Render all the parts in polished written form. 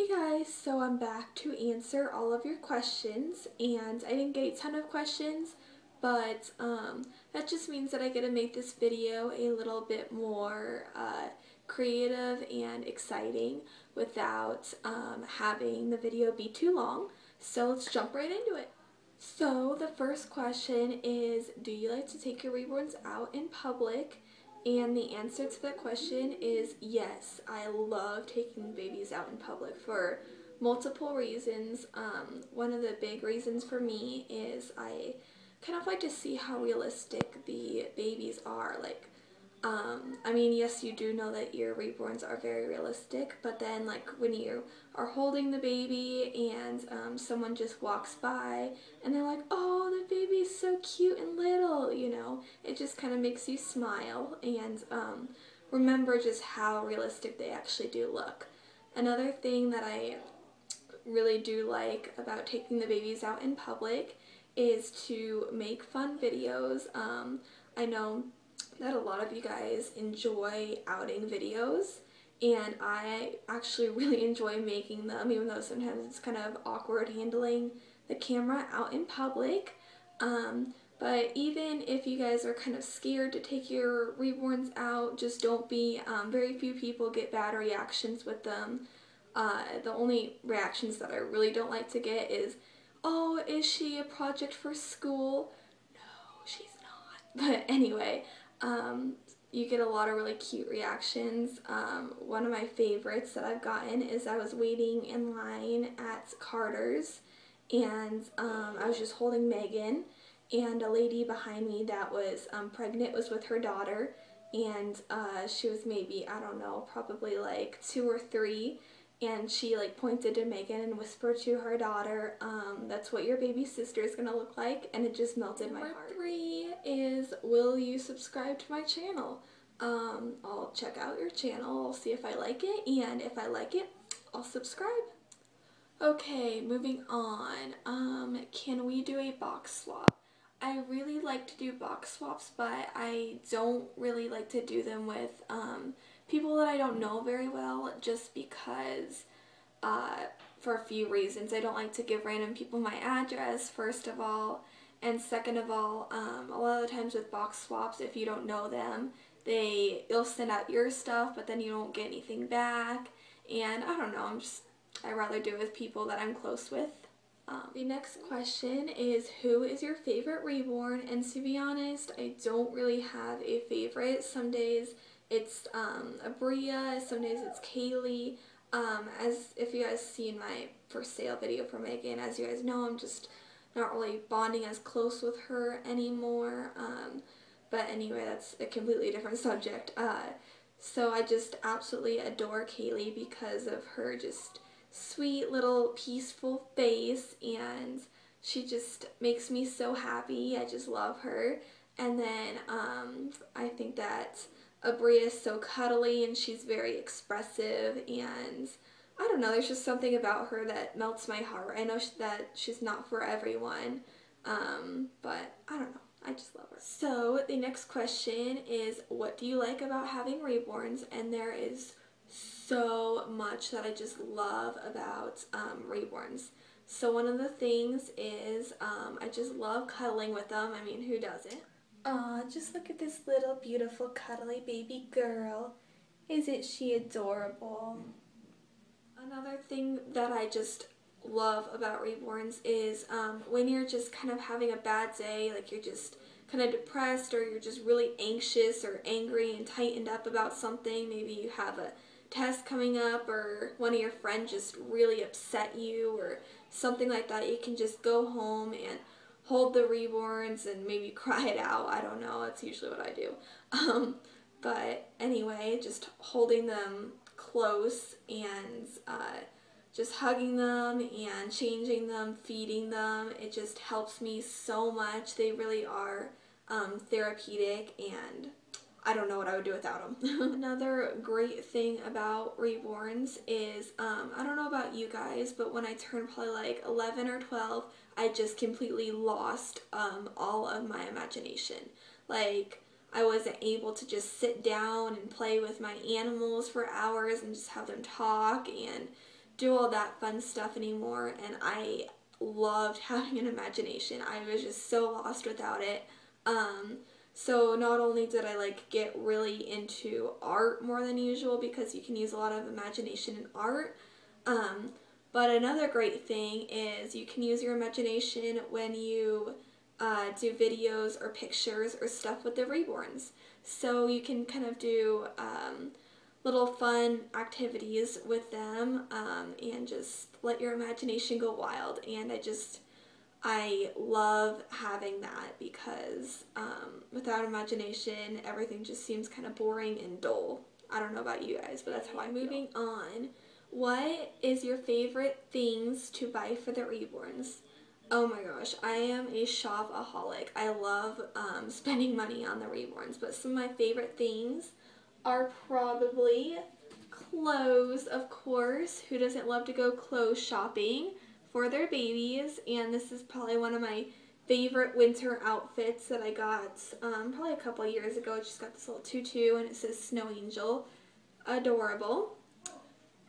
Hey guys, so I'm back to answer all of your questions, and I didn't get a ton of questions, but that just means that I get to make this video a little bit more creative and exciting without having the video be too long. So let's jump right into it. So the first question is, do you like to take your reborns out in public? And the answer to that question is yes. I love taking babies out in public for multiple reasons. One of the big reasons for me is I kind of like to see how realistic the babies are. I mean, yes, you do know that your reborns are very realistic, but then like when you are holding the baby and someone just walks by and they're like, oh, the baby's so cute and little, you know, it just kind of makes you smile and remember just how realistic they actually do look. Another thing that I really do like about taking the babies out in public is to make fun videos. I know that a lot of you guys enjoy outing videos, and I actually really enjoy making them, even though sometimes it's kind of awkward handling the camera out in public. But even if you guys are kind of scared to take your reborns out, just don't be. Very few people get bad reactions with them. The only reactions that I really don't like to get is, oh, is she a project for school? No, she's not. But anyway, you get a lot of really cute reactions. One of my favorites that I've gotten is I was waiting in line at Carter's, and I was just holding Megan, and a lady behind me that was pregnant was with her daughter, and she was maybe, I don't know, probably like 2 or 3, and she like pointed to Megan and whispered to her daughter, that's what your baby sister is gonna look like, and it just melted my heart. Number 3 is, will you subscribe to my channel? I'll check out your channel, I'll see if I like it, and if I like it, I'll subscribe. Okay, moving on. Can we do a box swap? I really like to do box swaps, but I don't really like to do them with people that I don't know very well, just because for a few reasons. I don't like to give random people my address, first of all, and second of all, a lot of the times with box swaps, if you don't know them, you'll send out your stuff, but then you don't get anything back, and I don't know, I'd rather do it with people that I'm close with. The next question is, who is your favorite reborn? And to be honest, I don't really have a favorite. Some days it's Abria, some days it's Kaylee. As if you guys seen my for sale video for Megan, as you guys know, I'm just not really bonding as close with her anymore. But anyway, that's a completely different subject. So I just absolutely adore Kaylee because of her just sweet little peaceful face, and she just makes me so happy. I just love her. And then I think that Abria is so cuddly and she's very expressive, and I don't know, there's just something about her that melts my heart. I know that she's not for everyone, but I don't know, I just love her. So the next question is, what do you like about having reborns? And there is so much that I just love about reborns. So one of the things is I just love cuddling with them. I mean, who doesn't? Aw, just look at this little beautiful cuddly baby girl. Isn't she adorable? Another thing that I just love about reborns is when you're just kind of having a bad day, like you're just kind of depressed or you're just really anxious or angry and tightened up about something. Maybe you have a test coming up, or one of your friends just really upset you or something like that. You can just go home and hold the reborns and maybe cry it out. I don't know, that's usually what I do. But anyway, just holding them close and just hugging them and changing them, feeding them, it just helps me so much. They really are therapeutic, and I don't know what I would do without them. Another great thing about reborns is, I don't know about you guys, but when I turned probably like 11 or 12, I just completely lost all of my imagination. Like, I wasn't able to just sit down and play with my animals for hours and just have them talk and do all that fun stuff anymore, and I loved having an imagination. I was just so lost without it. So not only did I like get really into art more than usual, because you can use a lot of imagination in art, but another great thing is you can use your imagination when you do videos or pictures or stuff with the Reborns. So you can kind of do little fun activities with them, and just let your imagination go wild. And I love having that, because without imagination, everything just seems kind of boring and dull. I don't know about you guys, but that's how I'm moving on. What is your favorite things to buy for the Reborns? Oh my gosh, I am a shopaholic. I love spending money on the Reborns, but some of my favorite things are probably clothes, of course. Who doesn't love to go clothes shopping for their babies? And this is probably one of my favorite winter outfits that I got probably a couple years ago. I just got this little tutu and it says Snow Angel. Adorable.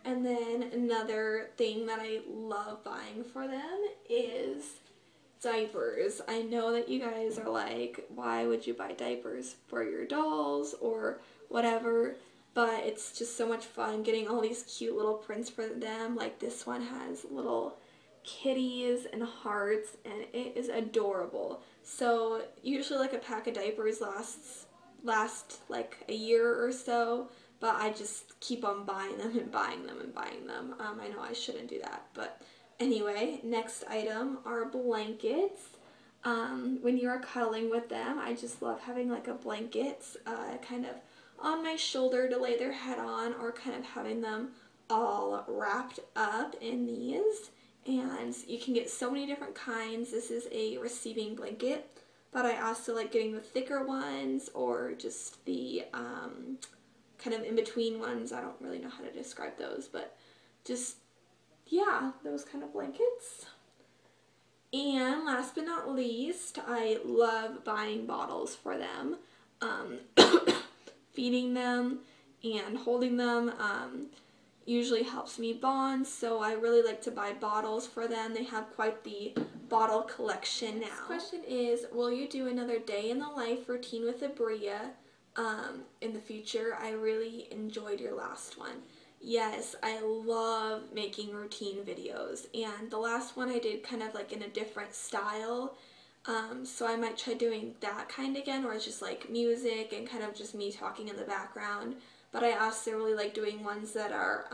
And then another thing that I love buying for them is diapers. I know that you guys are like, why would you buy diapers for your dolls or whatever? But it's just so much fun getting all these cute little prints for them. Like this one has little kitties and hearts, and it is adorable. So usually like a pack of diapers lasts like a year or so, but I just keep on buying them and buying them and buying them. I know I shouldn't do that, but anyway, next item are blankets. When you are cuddling with them, I just love having like a blanket kind of on my shoulder to lay their head on, or kind of having them all wrapped up in these. And you can get so many different kinds. This is a receiving blanket, but I also like getting the thicker ones, or just the kind of in-between ones. I don't really know how to describe those, but just, yeah, those kind of blankets. And last but not least, I love buying bottles for them. Feeding them and holding them usually helps me bond, so I really like to buy bottles for them. They have quite the bottle collection now. Next question is, will you do another day in the life routine with Abria in the future? I really enjoyed your last one. Yes, I love making routine videos, and the last one I did kind of like in a different style. So I might try doing that kind again, where it's just like music and kind of just me talking in the background. But I also really like doing ones that are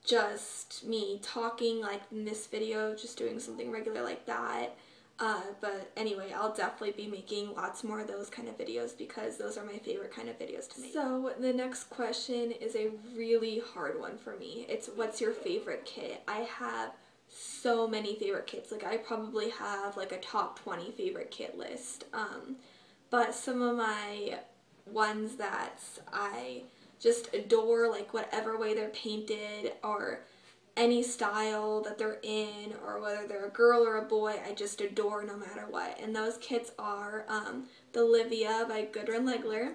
just me talking, like in this video, just doing something regular like that. But anyway, I'll definitely be making lots more of those kind of videos, because those are my favorite kind of videos to make. So the next question is a really hard one for me. It's, what's your favorite kit? I have so many favorite kits. Like I probably have like a top 20 favorite kit list. But some of my ones that I just adore, like whatever way they're painted or any style that they're in, or whether they're a girl or a boy, I just adore no matter what. And those kits are the Livia by Gudrun Legler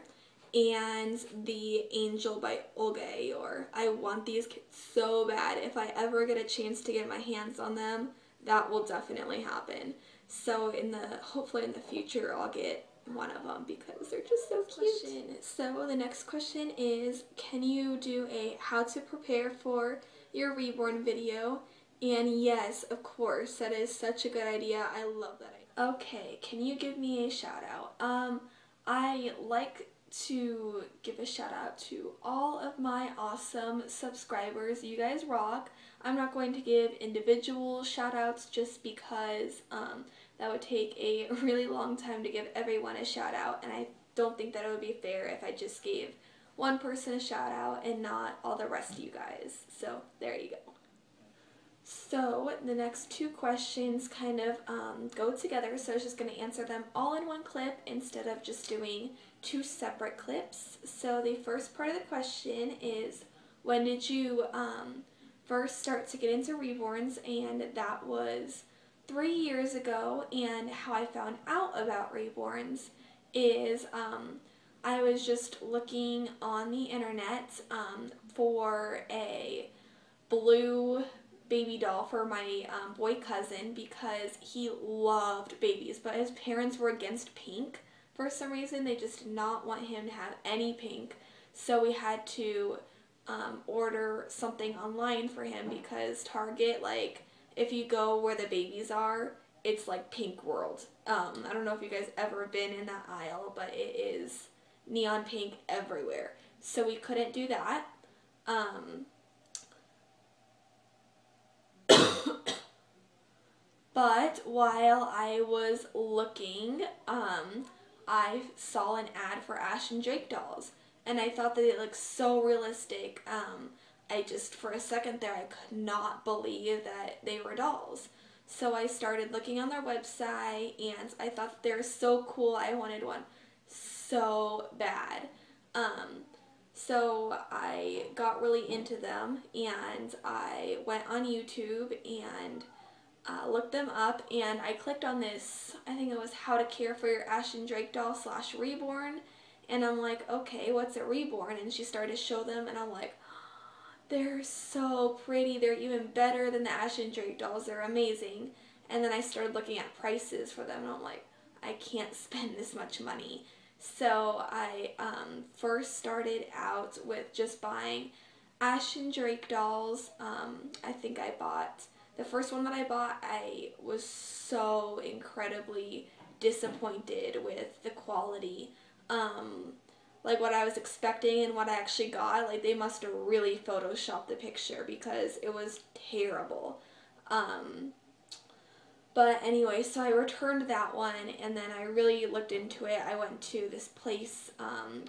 and the Angel by Olga. Or I want these kits so bad. If I ever get a chance to get my hands on them, that will definitely happen. So hopefully in the future I'll get one of them, because they're just so cute. So the next question is, can you do a how to prepare for your Reborn video? And yes, of course, that is such a good idea. I love that idea. Okay, can you give me a shout out? I like to give a shout out to all of my awesome subscribers. You guys rock. I'm not going to give individual shout outs, just because that would take a really long time to give everyone a shout out, and I don't think that it would be fair if I just gave one person a shout out and not all the rest of you guys. So there you go. So the next two questions kind of go together, so I was just going to answer them all in one clip instead of just doing two separate clips. So the first part of the question is, when did you first start to get into Reborns? And that was 3 years ago. And how I found out about Reborns is I was just looking on the internet for a blue baby doll for my boy cousin because he loved babies, but his parents were against pink for some reason. They just did not want him to have any pink, so we had to order something online for him because Target, like, if you go where the babies are, it's like pink world. I don't know if you guys ever been in that aisle, but it is neon pink everywhere. So we couldn't do that. But while I was looking, I saw an ad for Ash and Drake dolls, and I thought that it looked so realistic. I just, for a second there, I could not believe that they were dolls. So I started looking on their website, and I thought they were so cool. I wanted one so bad. So I got really into them, and I went on YouTube and looked them up, and I clicked on this, I think it was How to Care for Your Ash and Drake Doll / Reborn, and I'm like, okay, what's a Reborn? And she started to show them, and I'm like, they're so pretty. They're even better than the Ash and Drake dolls. They're amazing. And then I started looking at prices for them, and I'm like, I can't spend this much money. So I first started out with just buying Ash and Drake dolls. I think I bought, the first one that I bought, I was so incredibly disappointed with the quality. Like what I was expecting and what I actually got, like they must have really photoshopped the picture because it was terrible. But anyway, so I returned that one, and then I really looked into it. I went to this place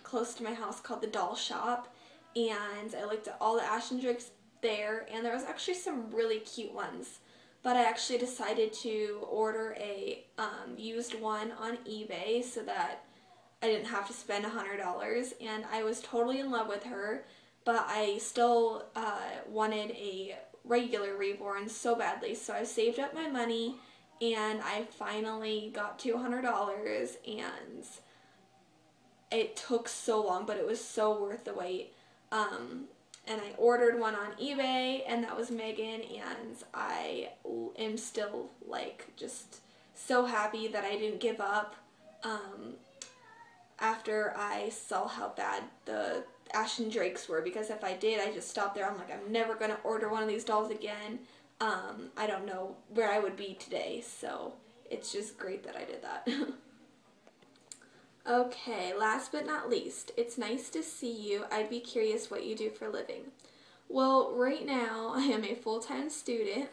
close to my house called the Doll Shop, and I looked at all the Ash and Drakes there, and there was actually some really cute ones. But I actually decided to order a used one on eBay so that I didn't have to spend $100, and I was totally in love with her, but I still wanted a regular Reborn so badly, so I saved up my money, and I finally got $200, and it took so long, but it was so worth the wait. And I ordered one on eBay, and that was Megan, and I am still, like, just so happy that I didn't give up. After I saw how bad the Ash and Drakes were, because if I did, I just stopped there. I'm like, I'm never going to order one of these dolls again. I don't know where I would be today, so it's just great that I did that. Okay, last but not least, it's nice to see you. I'd be curious what you do for a living. Well, right now, I am a full-time student.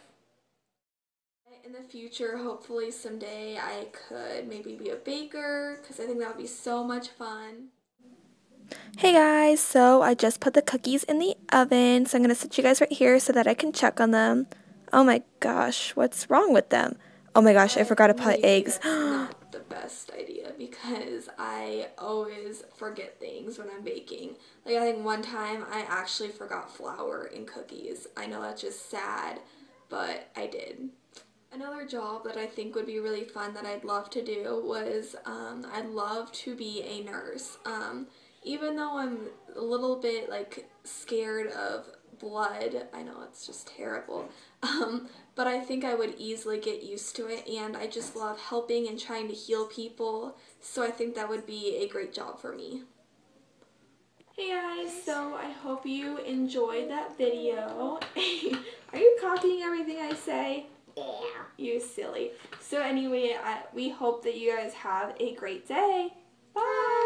In the future, hopefully someday I could maybe be a baker, because I think that would be so much fun. Hey guys, so I just put the cookies in the oven, so I'm going to sit you guys right here so that I can check on them. Oh my gosh, what's wrong with them? Oh my gosh, I forgot to put eggs. That's not the best idea because I always forget things when I'm baking. Like I think one time I actually forgot flour in cookies. I know that's just sad, but I did. Another job that I think would be really fun that I'd love to do was I'd love to be a nurse. Even though I'm a little bit like scared of blood, I know it's just terrible, but I think I would easily get used to it, and I just love helping and trying to heal people, so I think that would be a great job for me. Hey guys, so I hope you enjoyed that video. Are you copying everything I say? Yeah. You silly. So anyway, we hope that you guys have a great day. Bye!